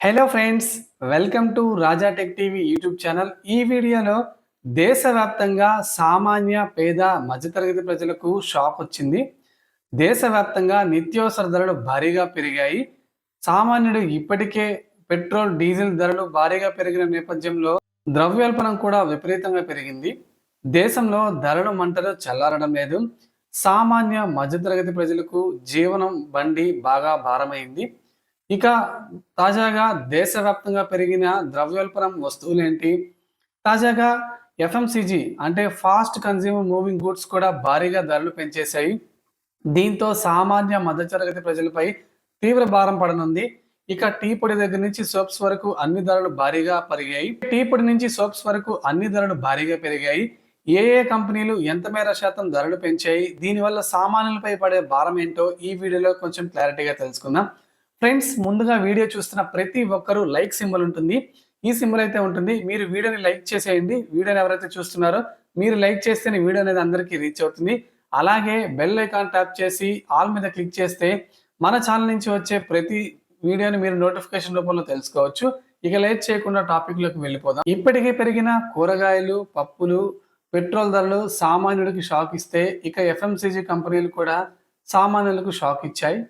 Hello friends, welcome to Raja tech TV YouTube channel. ఈ వీడియోలో దేశవ్యాప్తంగా సామాన్య పేద మధ్యతరగతి ప్రజలకు షాక్ వచ్చింది. దేశవ్యాప్తంగా నిత్యావసర ధరలు భారీగా పెరిగాయి. సామాన్యుడు ఇప్పటికే పెట్రోల్ డీజిల్ ధరలు భారీగా పెరిగిన నేపథ్యంలో ద్రవ్యోల్బణం కూడా విపరీతంగా పెరిగింది. దేశంలో ధరల మంటలు చల్లారడం లేదు. సామాన్య మధ్యతరగతి ప్రజలకు జీవనం బండి బాగా భారమైంది. ఇక తాజాగా దేశవ్యాప్తంగా పెరిగిన ద్రవ్యోల్బణం వస్తువులేంటి? తాజాగా ఎఫ్ఎంసీజీ అంటే ఫాస్ట్ కన్స్యూమర్ మూవింగ్ గూడ్స్ కూడా భారీగా ధరలు పెంచేశాయి. దీంతో సామాన్య మధ్యతరగతి ప్రజలపై తీవ్ర భారం పడనుంది. ఇక టీ పొడి దగ్గర నుంచి సోప్స్ వరకు అన్ని ధరలు భారీగా పెరిగాయి. టీ పొడి నుంచి సోప్స్ వరకు అన్ని ధరలు భారీగా పెరిగాయి. ఏ ఏ కంపెనీలు ఎంత మేర శాతం ధరలు పెంచాయి, దీనివల్ల సామాన్యులపై పడే భారం ఏంటో ఈ వీడియోలో కొంచెం క్లారిటీగా తెలుసుకుందాం. ఫ్రెండ్స్, ముందుగా వీడియో చూస్తున్న ప్రతి ఒక్కరూ లైక్ సింబల్ ఉంటుంది. ఈ సింబల్ అయితే ఉంటుంది. మీరు వీడియోని లైక్ చేసేయండి. వీడియోని ఎవరైతే చూస్తున్నారో మీరు లైక్ చేస్తేనే వీడియో అనేది అందరికీ రీచ్ అవుతుంది. అలాగే బెల్ ఐకాన్ ట్యాప్ చేసి ఆల్ మీద క్లిక్ చేస్తే మన ఛానల్ నుంచి వచ్చే ప్రతి వీడియోని మీరు నోటిఫికేషన్ రూపంలో తెలుసుకోవచ్చు. ఇక లేట్ చేయకుండా టాపిక్ లోకి వెళ్ళిపోదాం. ఇప్పటికే పెరిగిన కూరగాయలు, పప్పులు, పెట్రోల్ ధరలు సామాన్యుడికి షాక్ ఇస్తే, ఇక ఎఫ్ఎంసీజీ కంపెనీలు కూడా సామాన్యులకు షాక్ ఇచ్చాయి.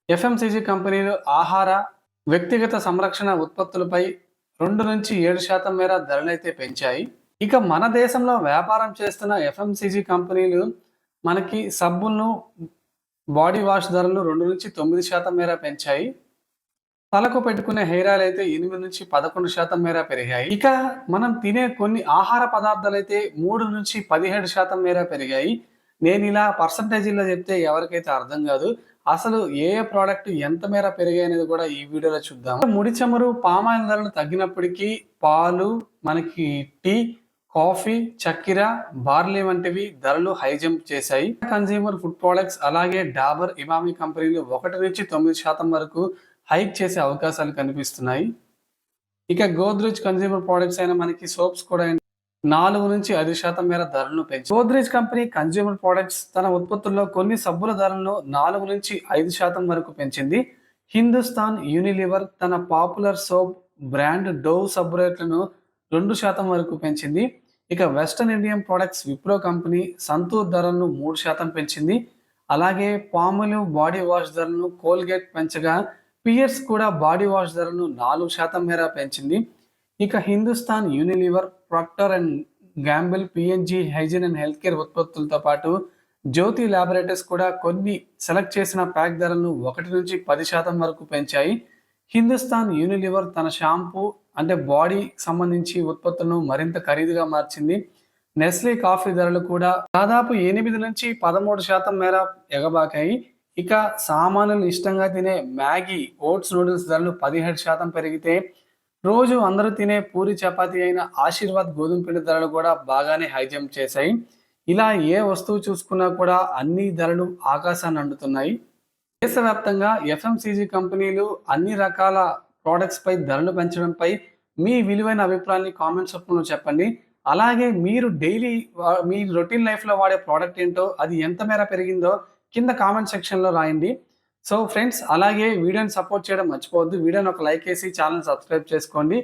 ఎఫ్ఎంసీజీ కంపెనీలు ఆహార, వ్యక్తిగత సంరక్షణ ఉత్పత్తులపై 2-7% మేర ధరలైతే పెంచాయి. ఇక మన దేశంలో వ్యాపారం చేస్తున్న ఎఫ్ఎంసీజీ కంపెనీలు మనకి సబ్బులను, బాడీ వాష్ ధరలు 2-9% మేర పెంచాయి. తలకు పెట్టుకునే హెయిర్ ఆయిల్ అయితే 8-11% మేర పెరిగాయి. ఇక మనం తినే కొన్ని ఆహార పదార్థాలు అయితే 3-17% మేర పెరిగాయి. నేను ఇలా పర్సంటేజీలో చెప్తే ఎవరికైతే అర్థం కాదు. అసలు ఏ ప్రోడక్ట్ ఎంత మేర పెరిగాయి అనేది కూడా ఈ వీడియోలో చూద్దాం. ముడి చమురు, పామాయిల్ ధరలు తగ్గినప్పటికీ పాలు, మనకి టీ, కాఫీ, చక్కెర, బార్లీ వంటివి ధరలు హై జంప్ చేశాయి. కన్స్యూమర్ ఫుడ్ ప్రొడక్ట్స్ అలాగే డాబర్, ఇమామి కంపెనీలు 1-9% వరకు హైక్ చేసే అవకాశాలు కనిపిస్తున్నాయి. ఇక గోద్రేజ్ కన్స్యూమర్ ప్రొడక్ట్స్ అయిన మనకి సోప్స్ కూడా 4-5% మేర ధరలను పెంచి గోద్రేజ్ కంపెనీ కన్స్యూమర్ ప్రొడక్ట్స్ తన ఉత్పత్తుల్లో కొన్ని సబ్బుల ధరలను 4-5% వరకు పెంచింది. హిందుస్థాన్ యూనిలివర్ తన పాపులర్ సోప్ బ్రాండ్ డోవ్ సబ్బు రేట్లను 2% వరకు పెంచింది. ఇక western Indian products Wipro company Santoor ధరలను 3% పెంచింది. అలాగే పాములు బాడీ వాష్ ధరలను కోల్గేట్ పెంచగా, పియర్స్ కూడా బాడీ వాష్ ధరలను 4% మేర పెంచింది. ఇక Hindustan Unilever, Procter and Gamble, PNG hygiene and health care ఉత్పత్తులతో పాటు జ్యోతి ల్యాబొరేటరీస్ కూడా కొన్ని సెలెక్ట్ చేసిన ప్యాక్ ధరలను 1-10% వరకు పెంచాయి. హిందుస్థాన్ యూనిలివర్ తన షాంపూ అంటే బాడీ సంబంధించి ఉత్పత్తులను మరింత ఖరీదుగా మార్చింది. నెస్లే కాఫీ ధరలు కూడా దాదాపు 8-13% మేర ఎగబాకాయి. ఇక సామాన్యులు ఇష్టంగా తినే మ్యాగీ, ఓట్స్ నూడిల్స్ ధరలు 17% పెరిగితే, రోజు అందరూ తినే పూరి చపాతీ అయిన ఆశీర్వాద్ గోధుమ పిండి ధరలు కూడా బాగానే హై జంప్ చేశాయి. ఇలా ఏ వస్తువు చూసుకున్నా కూడా అన్ని ధరలు ఆకాశాన్ని అంటుతున్నాయి. దేశవ్యాప్తంగా ఎఫ్ఎంసీజీ కంపెనీలు అన్ని రకాల ప్రోడక్ట్స్ పై ధరలు పెంచడంపై మీ విలువైన అభిప్రాయాన్ని కామెంట్స్ రూపంలో చెప్పండి. అలాగే మీరు డైలీ మీ రొటీన్ లైఫ్లో వాడే ప్రోడక్ట్ ఏంటో, అది ఎంత మేర పెరిగిందో కింద కామెంట్ సెక్షన్లో రాయండి. సో ఫ్రెండ్స్, అలాగే వీడియోని సపోర్ట్ చేయడం మర్చిపోవద్దు. వీడియోని ఒక లైక్ వేసి ఛానల్ సబ్స్క్రైబ్ చేసుకోండి.